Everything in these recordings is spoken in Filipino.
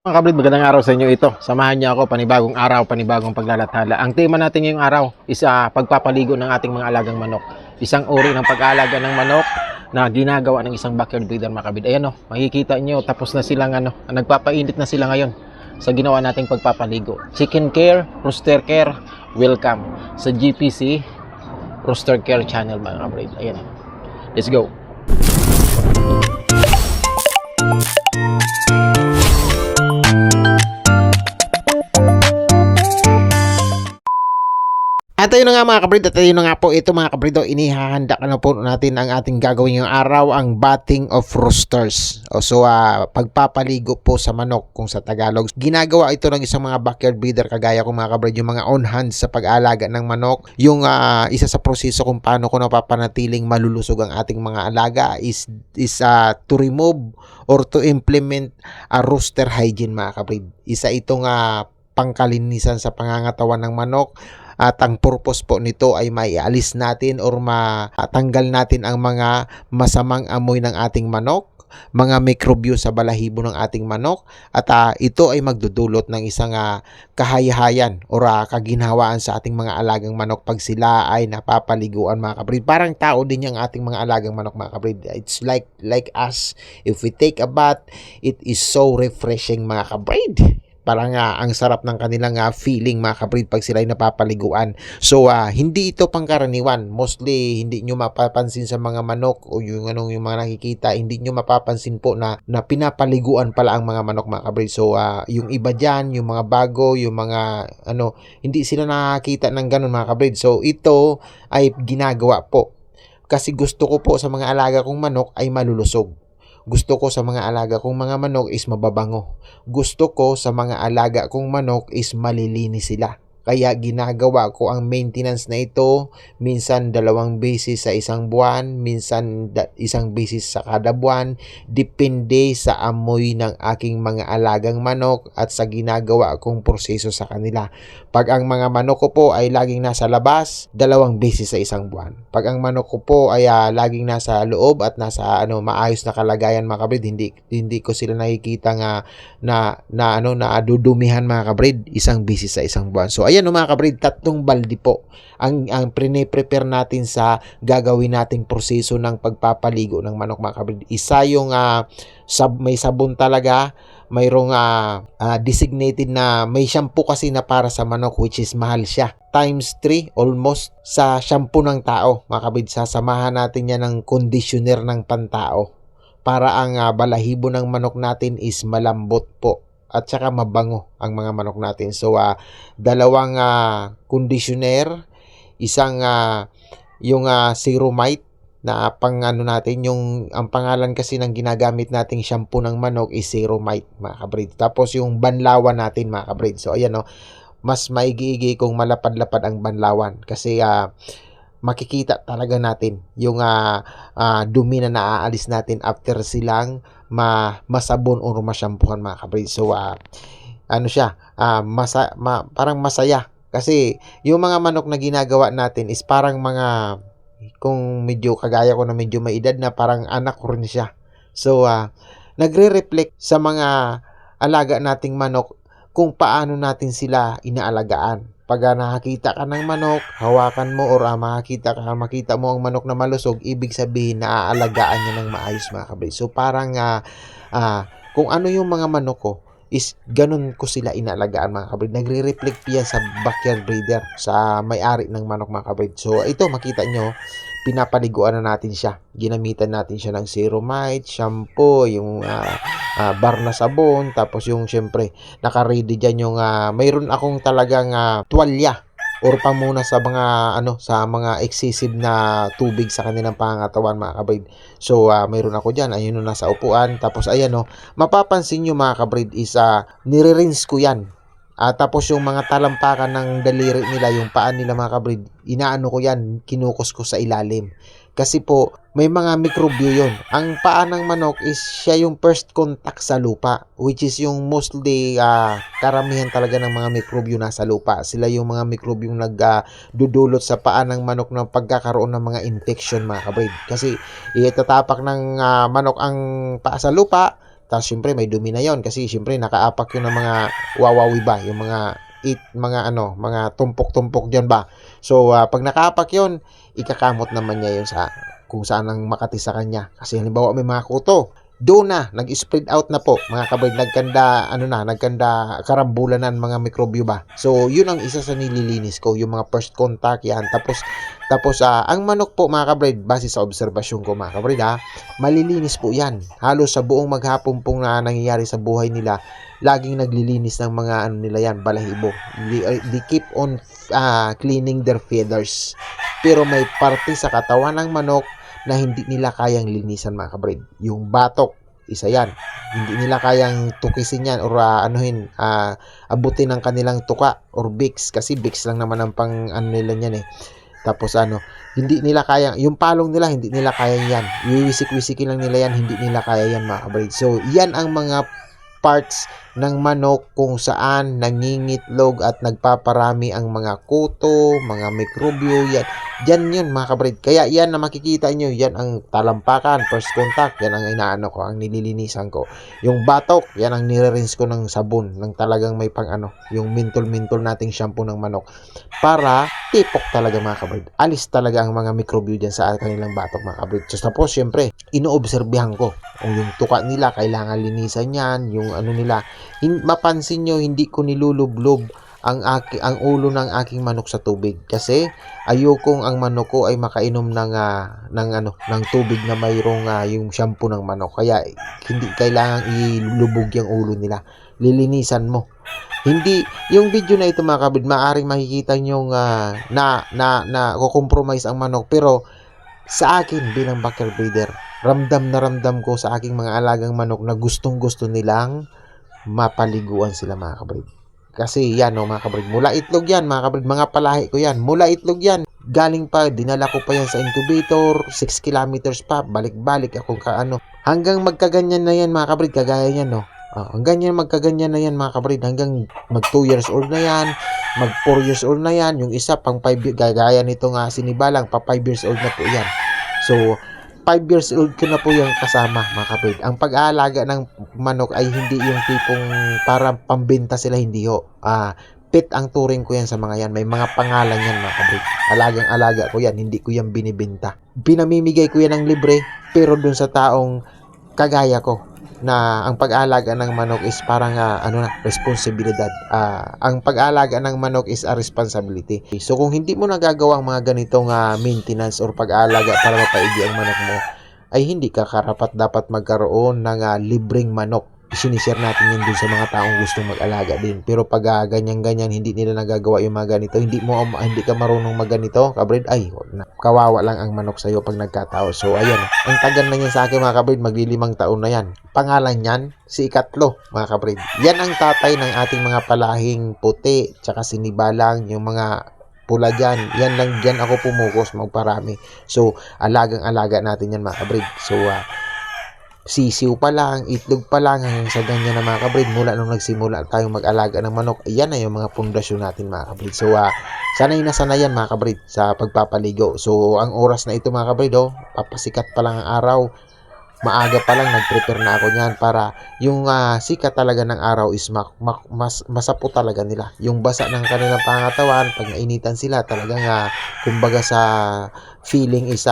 Mga kabrid, magandang araw sa inyo ito. Samahan niyo ako, panibagong araw, panibagong paglalathala. Ang tema natin ngayong araw is pagpapaligo ng ating mga alagang manok. Isang uri ng pag-aalaga ng manok na ginagawa ng isang backyard breeder, mga kabrid. Ayan o, makikita niyo, tapos na silang nagpapainit na sila ngayon sa ginawa nating pagpapaligo. Chicken care, rooster care, welcome sa GPC Rooster Care Channel, mga kabrid. Ayan, let's go. At ayun na nga mga kabrid, at ayun na nga po ito mga kabrido, inihahanda na po natin ang ating gagawin ngayong araw, ang batting of roosters. Pagpapaligo po sa manok kung sa Tagalog. Ginagawa ito ng isang mga backyard breeder kagaya ko mga kabrid, yung mga on hand sa pag-aalaga ng manok. Yung isa sa proseso kung paano ko napapanatiling malulusog ang ating mga alaga is to remove or to implement a rooster hygiene mga kabrid. Isa itong pangkalinisan sa pangangatawan ng manok. At ang purpose po nito ay maialis natin or matanggal natin ang mga masamang amoy ng ating manok, mga mikrobyo sa balahibo ng ating manok, at ito ay magdudulot ng isang kahayahayan or kaginhawaan sa ating mga alagang manok pag sila ay napapaliguan mga kabrid. Parang tao din yung ating mga alagang manok mga kabrid. It's like us. If we take a bath, it is so refreshing mga kabrid. Parang ang sarap ng kanilang feeling mga kabrid pag sila ay napapaliguan. So hindi ito pangkaraniwan. Mostly hindi nyo mapapansin sa mga manok o yung mga nakikita, hindi nyo mapapansin po na pinapaliguan pala ang mga manok mga kabrid. So yung iba dyan, yung mga bago, yung mga hindi sila nakakita ng ganun mga kabrid. So ito ay ginagawa po kasi gusto ko po sa mga alaga kong manok ay malulusog. Gusto ko sa mga alaga kong mga manok is mababango. Gusto ko sa mga alaga kong manok is malilinis sila. Kaya ginagawa ko ang maintenance na ito minsan 2 beses sa isang buwan, minsan 1 beses sa kada buwan, depende sa amoy ng aking mga alagang manok at sa ginagawa kong proseso sa kanila. Pag ang mga manok ko po ay laging nasa labas, 2 beses sa isang buwan. Pag ang manok ko po ay laging nasa loob at nasa maayos na kalagayan mga kabrid, hindi ko sila nakikita na dudumihan mga kabrid, 1 beses sa isang buwan. So ayan mga kabrid, 3 balde po ang prepare natin sa gagawin nating proseso ng pagpapaligo ng manok mga kabrid. Isa yung may sabon talaga, mayroong designated na may shampoo kasi na para sa manok which is mahal siya. Times 3 almost sa shampoo ng tao mga kabrid. Sasamahan natin yan ng conditioner ng pantao para ang balahibo ng manok natin is malambot po at saka mabango ang mga manok natin. So 2 conditioner, isang yung Seromite na natin, yung ang pangalan kasi ng ginagamit nating shampoo ng manok is Seromite mga kabrid. Tapos yung banlawan natin mga kabrid. So ayan mas maigi-igi kung malapad-lapad ang banlawan kasi makikita talaga natin yung dumi na naaalis natin after silang masabon o masyampuhan mga kabrid. So parang masaya kasi yung mga manok na ginagawa natin is parang mga, kung medyo kagaya ko na medyo may edad na, parang anak ko rin siya. So nagre-reflect sa mga alaga nating manok kung paano natin sila inaalagaan. Pag nakakita ka ng manok, hawakan mo or makita mo ang manok na malusog, ibig sabihin na aalagaan niya ng maayos mga kabrid. So parang kung ano yung mga manok ko is ganun ko sila inaalagaan mga kabrid. Nagre-reflect yan sa backyard breeder, sa may-ari ng manok mga kabrid. So ito makita nyo, pinapaliguan na natin siya. Ginamitan natin siya ng Seromite, shampoo, yung bar na sabon, tapos yung syempre naka-ready dyan yung mayroon akong talagang tuwalya or pamuna sa mga excessive na tubig sa kanilang pangangatawan mga kabrid. So mayroon ako dyan, ayun nasa upuan. Tapos ayan mapapansin nyo mga kabrid is nire-rinse ko yan. Tapos yung mga talampakan ng daliri nila, yung paan nila mga kabrid, inaano ko yan, kinukos ko sa ilalim. Kasi po, may mga mikrobyo yun. Ang paa ng manok is siya yung first contact sa lupa, which is yung mostly karamihan talaga ng mga mikrobyo nasa lupa. Sila yung mga mikrobyo yung nagdudulot sa paa ng manok ng pagkakaroon ng mga infection mga kabrid. Kasi itatapak ng manok ang paa sa lupa, Tapos syempre may dumi na yon kasi syempre nakaapak yun ng mga wawawi ba, yung mga tumpok-tumpok diyan ba. So pag nakaapak yun, ikakamot naman niya yun sa kung saan ang makati sa kanya. Kasi halimbawa may mga kuto, doon na nag-spread out na po mga kabrid, nagkanda karambulanan mga mikrobyo ba. So yun ang isa sa nililinis ko, yung mga first contact yan. Tapos ang manok po mga kabrid, base sa obserbasyon ko mga kabrid malilinis po yan. Halos sa buong maghapon pong na nangyayari sa buhay nila, laging naglilinis ng mga nila yan, balahibo. They keep on cleaning their feathers. Pero may parte sa katawan ng manok na hindi nila kayang linisan mga kabrid. Yung batok, isa yan. Hindi nila kayang tukisin yan or abutin ng kanilang tuka or bics, kasi bics lang naman ang pang nila yan Tapos hindi nila kayang, yung palong nila hindi nila kayang yan. Iwisik-wisikin lang nila yan, hindi nila kaya yan mga kabrid. So yan ang mga parts ng manok kung saan nangingitlog at nagpaparami ang mga kuto, mga mikrobyo, yan yun mga kabrid. Kaya yan na makikita nyo, yan ang talampakan, first contact, yan ang inaano ko, ang nililinisan ko. Yung batok, yan ang nire-rinse ko ng sabon, ng talagang may yung mintol-mintol nating shampoo ng manok. Para tipok talaga mga kabrid. Alis talaga ang mga mikrobyo dyan sa kanilang batok mga kabrid. So, tapos syempre, inoobserbihan ko kung yung tuka nila, kailangan linisan yan, yung nila. Mapansin nyo, hindi ko nilulublob ang ulo ng aking manok sa tubig kasi ayokong ang manok ko ay makainom ng tubig na mayroong yung shampoo ng manok. Kaya hindi kailangang ilubog yung ulo nila. Lilinisan mo. Hindi yung video na ito mga kabrid, maaring makikita nyo na kukompromise ang manok, pero sa akin bilang backyard breeder, ramdam na ramdam ko sa aking mga alagang manok na gustong-gusto nilang mapaliguan sila mga kabrid. Kasi yan mga kabrid, mula itlog yan mga kabrid, mga palahi ko yan, mula itlog yan. Galing pa, dinala ko pa yan sa incubator, 6 kilometers pa, balik-balik ako hanggang magkaganyan na yan mga kabrid, kagaya yan hanggang magkaganyan na yan mga kabrid, hanggang mag 2 years old na yan, mag 4 years old na yan, yung isa pang 5 years, gaya nito sinibalang, pa 5 years old na po yan. So 5 years old ko na po yung kasama mga kabrid. Ang pag-aalaga ng manok ay hindi yung tipong para pambenta sila, hindi pet ang turing ko yan sa mga yan. May mga pangalan yan mga kabrid. Alagang-alaga ko yan, hindi ko yan binibenta. Pinamimigay ko yan ng libre, pero dun sa taong kagaya ko na ang pag-aalaga ng manok is parang responsibilidad. Ang pag-aalaga ng manok is a responsibility. So kung hindi mo nagagawa ang mga ganitong maintenance or pag-aalaga para mapaigi ang manok mo, ay hindi ka karapat dapat magkaroon ng libreng manok. Sinishare natin yun dun sa mga taong gustong mag-alaga din. Pero pag ganyan-ganyan hindi nila nagagawa yung mga ganito, hindi ka marunong magganito, kabrid, ay kawawa lang ang manok sa'yo pag nagkatao. So ayan, ang tagal na yan sa akin mga kabrid, magli5 taon na yan. Pangalan yan, si Ikatlo mga kabrid. Yan ang tatay ng ating mga palahing puti, tsaka sinibalang, yung mga pula dyan. Yan lang dyan ako pumukos magparami. So alagang-alaga natin yan mga kabrid. So sisiw pa lang, itlog pa lang, hanggang sa ganyan na mga kabrid, mula nung nagsimula tayong mag-alaga ng manok, ayan na yung mga pundasyon natin mga kabrid. So sanay na sanayan mga kabrid sa pagpapaligo. So ang oras na ito mga kabrid, papasikat pa lang ang araw, maaga pa lang nag-prepare na ako niyan para yung sikat talaga ng araw is masapo talaga nila. Yung basa ng kanilang pangatawan, pag nainitan sila, talagang kumbaga sa feeling is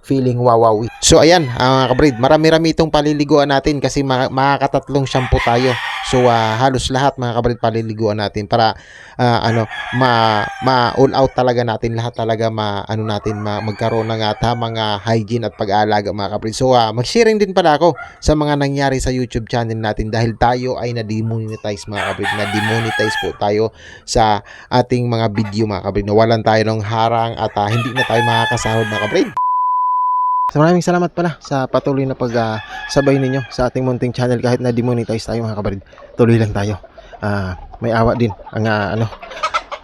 feeling wawawi. So ayan mga kabrid, marami-rami itong paliliguan natin kasi makakatatlong shampoo tayo. So halos lahat mga kabrid paliliguan natin para all out talaga natin lahat, talaga magkaroon ng tamang hygiene at pag-aalaga mga kabrid. So mag-sharing din pala ako sa mga nangyari sa YouTube channel natin dahil tayo ay na-demonetize mga kabrid. Na-demonetize po tayo sa ating mga video mga kabrid. Nawalan tayo ng harang at hindi na tayo makakasahod mga kabrid. So maraming salamat pala sa patuloy na pagsabay ninyo sa ating munting channel kahit na demonetize tayo mga kabrid. Tuloy lang tayo. May awa din ang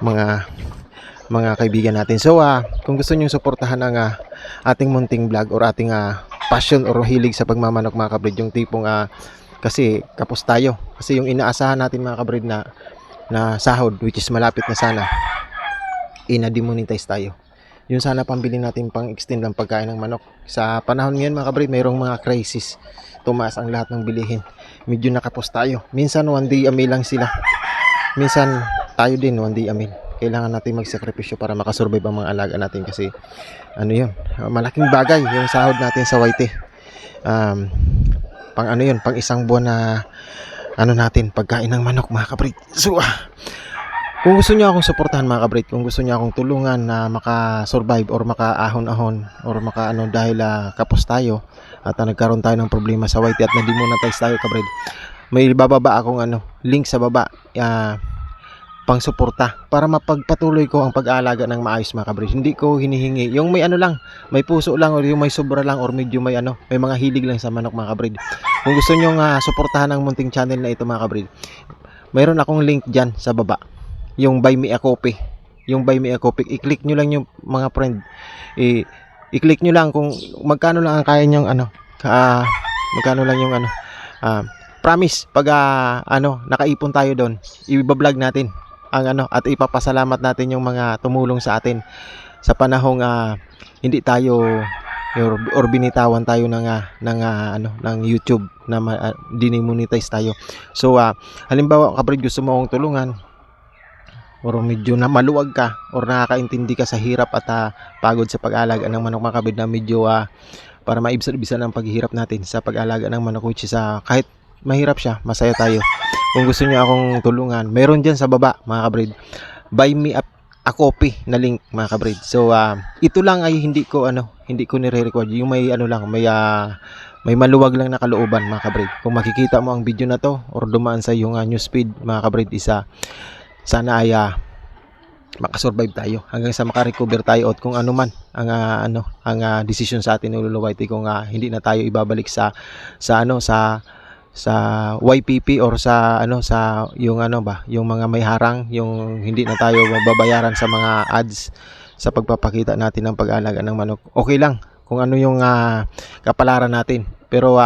mga kaibigan natin. So kung gusto niyo suportahan ang ating munting vlog or ating passion or hilig sa pagmamanok mga kabrid, yung tipong kasi kapos tayo. Kasi yung inaasahan natin mga kabrid na sahod, which is malapit na sana, ina-demonetize tayo. Yun sana pambili natin pang extend ng pagkain ng manok. Sa panahon ngayon mga kabrid, mayroong mga crisis. Tumaas ang lahat ng bilihin. Medyo nakapos tayo. Minsan one day a meal lang sila. Minsan tayo din one day a meal. Kailangan natin magsakripisyo para makasurvive ang mga alaga natin kasi ano yun, malaking bagay yung sahod natin sa YT. Pang ano yun, pang isang buwan na ano natin, pagkain ng manok mga kabrid. So kung gusto niyo akong suportahan mga kabrid, kung gusto niyo akong tulungan na maka-survive or maka-ahon-ahon or maka-ano dahil kapos tayo at nagkaroon tayo ng problema sa YT at na-demonetize tayo kabrid, may bababa akong link sa baba pang suporta para mapagpatuloy ko ang pag-aalaga ng maayos mga kabrid. Hindi ko hinihingi yung may lang, may puso lang or yung may sobra lang or medyo may may mga hilig lang sa manok mga kabrid. Kung gusto niyo suportahan ang munting channel na ito mga kabrid, mayroon akong link diyan sa baba. Yung Buy Me a Coffee. Yung Buy Me a Coffee, i-click nyo lang yung mga friend. I-click nyo lang kung magkano lang ang kaya nyong magkano lang yung promise pag nakaipon tayo doon, i-vlog natin ang at ipapasalamat natin yung mga tumulong sa atin sa panahong hindi tayo or binitawan tayo ng YouTube na dinemonetize tayo. So halimbawa kabrid, gusto mo akong tulungan or medyo na maluwag ka or nakakaintindi ka sa hirap at pagod sa pag-alaga ng manok mga kabrid, na medyo para maibsan-ibisan ang paghihirap natin sa pag-alaga ng manok, which is kahit mahirap siya, masaya tayo. Kung gusto niyo akong tulungan, mayroon diyan sa baba mga kabrid, Buy Me a Coffee na link mga kabrid. So ito lang ay hindi ko nire-record, yung may lang, may maluwag lang na kalooban mga kabrid. Kung makikita mo ang video na to or dumaan sa yung newsfeed mga kabrid, sana ay makasurvive tayo hanggang sa makarecover tayo at kung ano man ang decision sa atin ng Lolo YT, kung hindi na tayo ibabalik sa YPP or sa yung yung mga may harang, yung hindi na tayo mababayaran sa mga ads sa pagpapakita natin ng pag-aalaga ng manok. Okay lang kung ano yung kapalaran natin, pero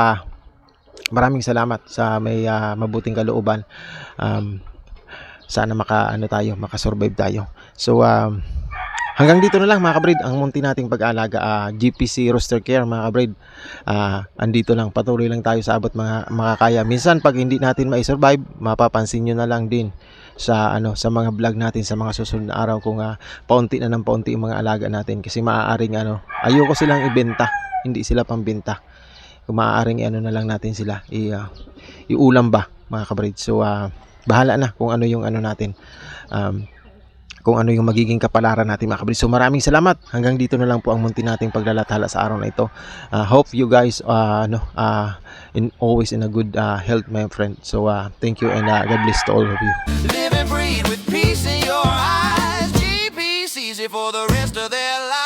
maraming salamat sa may mabuting kalooban. Sana makasurvive tayo. So hanggang dito na lang mga kabrid ang munti nating pag-aalaga. GPC Rooster Care mga kabrid, andito lang, patuloy lang tayo sa abot mga makakaya. Minsan pag hindi natin mai-survive, mapapansin nyo na lang din sa sa mga vlog natin sa mga susunod na araw kung paunti na ng paunti yung mga alaga natin, kasi maaaring ayoko silang ibenta, hindi sila pambenta. Kung maaaring na lang natin sila iulam ba mga kabrid. So bahala na kung ano yung natin, kung ano yung magiging kapalaran natin mga kabrid. So maraming salamat. Hanggang dito na lang po ang munti nating paglalathala sa araw na ito. Hope you guys always in a good health my friend. So thank you and God bless to all of you. Live and breathe with peace in your eyes. GPC's here for the rest of their life.